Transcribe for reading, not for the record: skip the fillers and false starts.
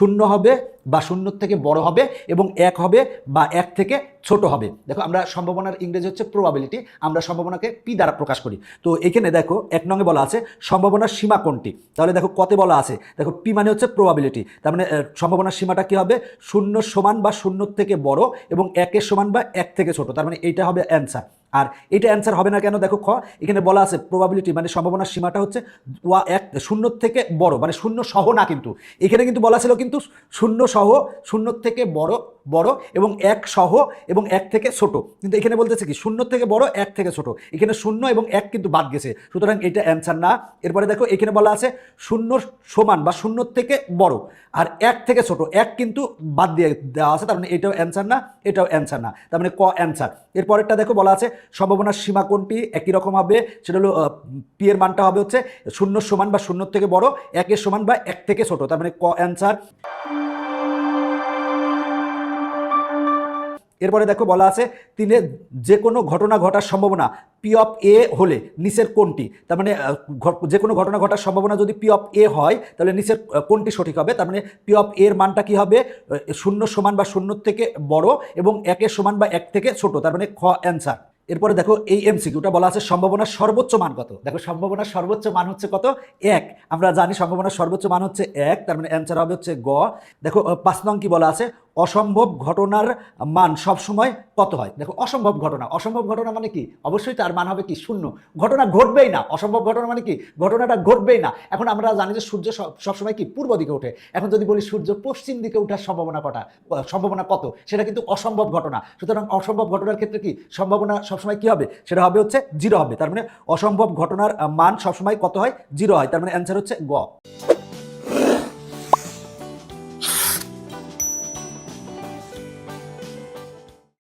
শূন্য হবে বা শূন্যর থেকে বড় হবে এবং এক হবে বা এক থেকে ছোট হবে। দেখো আমরা সম্ভাবনার ইংরেজি হচ্ছে প্রবাবিলিটি, আমরা সম্ভাবনাকে পি দ্বারা প্রকাশ করি। তো এখানে দেখো 1 নঙে বলা আছে সম্ভাবনার সীমা কোনটি, তাহলে দেখো কতে বলা আছে, দেখো পি মানে হচ্ছে প্রবাবিলিটি, তার মানে সম্ভাবনার সীমাটা কি হবে, শূন্য সমান বা শূন্যর থেকে বড় এবং একের সমান বা এক থেকে ছোট, তার মানে এইটা হবে অ্যান্সার। আর এটা অ্যান্সার হবে না কেন, দেখো এখানে বলা আছে প্রবাবিলিটি মানে সম্ভাবনার সীমাটা হচ্ছে শূন্যর থেকে বড়, মানে শূন্য সহ না, কিন্তু এখানে কিন্তু বলা ছিল কিন্তু শূন্য সহ, শূন্যর থেকে বড় বড় এবং এক সহ এবং এক থেকে ছোট, কিন্তু এখানে বলতেছে কি শূন্যর থেকে বড় এক থেকে ছোট, এখানে শূন্য এবং এক কিন্তু বাদ গেছে, সুতরাং এটা অ্যান্সার না। এরপরে দেখো এখানে বলা আছে শূন্য সমান বা শূন্যর থেকে বড় আর এক থেকে ছোট, এক কিন্তু বাদ দিয়ে দেওয়া আছে, তার মানে এটাও অ্যান্সার না, এটাও অ্যান্সার না, তার মানে ক অ্যান্সার। এরপরেরটা দেখো বলা আছে সম্ভাবনার সীমা কোনটি, একই রকম হবে, সেটা হলো পি এর মানটা হবে হচ্ছে শূন্য সমান বা শূন্যর থেকে বড়, একের সমান বা এক থেকে ছোট, তার মানে ক অ্যান্সার। এরপরে দেখো বলা আছে তিনে যে কোনো ঘটনা ঘটার সম্ভাবনা পি অফ এ হলে নিচের কোনটি, তার মানে যে কোনো ঘটনা ঘটার সম্ভাবনা যদি পি অফ এ হয় তাহলে নিচের কোনটি সঠিক হবে, তার মানে পি অফ এর মানটা কি হবে, শূন্য সমান বা শূন্যর থেকে বড় এবং একের সমান বা এক থেকে ছোট, তার মানে খ অ্যান্সার। এরপরে দেখো এই এমসিকিউটা বলা আছে সম্ভাবনার সর্বোচ্চ মান কত, দেখো সম্ভাবনার সর্বোচ্চ মান হচ্ছে কত, 1, আমরা জানি সম্ভাবনার সর্বোচ্চ মান হচ্ছে 1, তার মানে অ্যান্সার হবে হচ্ছে গ। দেখো 5 নং কি বলা আছে অসম্ভব ঘটনার মান সবসময় কত হয়, দেখো অসম্ভব ঘটনা, অসম্ভব ঘটনা মানে কি, অবশ্যই তার মান হবে কি শূন্য, ঘটনা ঘটবেই না, অসম্ভব ঘটনা মানে কি ঘটনাটা ঘটবেই না। এখন আমরা জানি যে সূর্য সবসময় কি পূর্ব দিকে ওঠে, এখন যদি বলি সূর্য পশ্চিম দিকে ওঠার সম্ভাবনা কত, সেটা কিন্তু অসম্ভব ঘটনা, সুতরাং অসম্ভব ঘটনার ক্ষেত্রে কি সম্ভাবনা সবসময় কি হবে, সেটা হবে হচ্ছে 0 হবে, তার মানে অসম্ভব ঘটনার মান সবসময় কত হয়, 0 হয়, তার মানে অ্যান্সার হচ্ছে গ।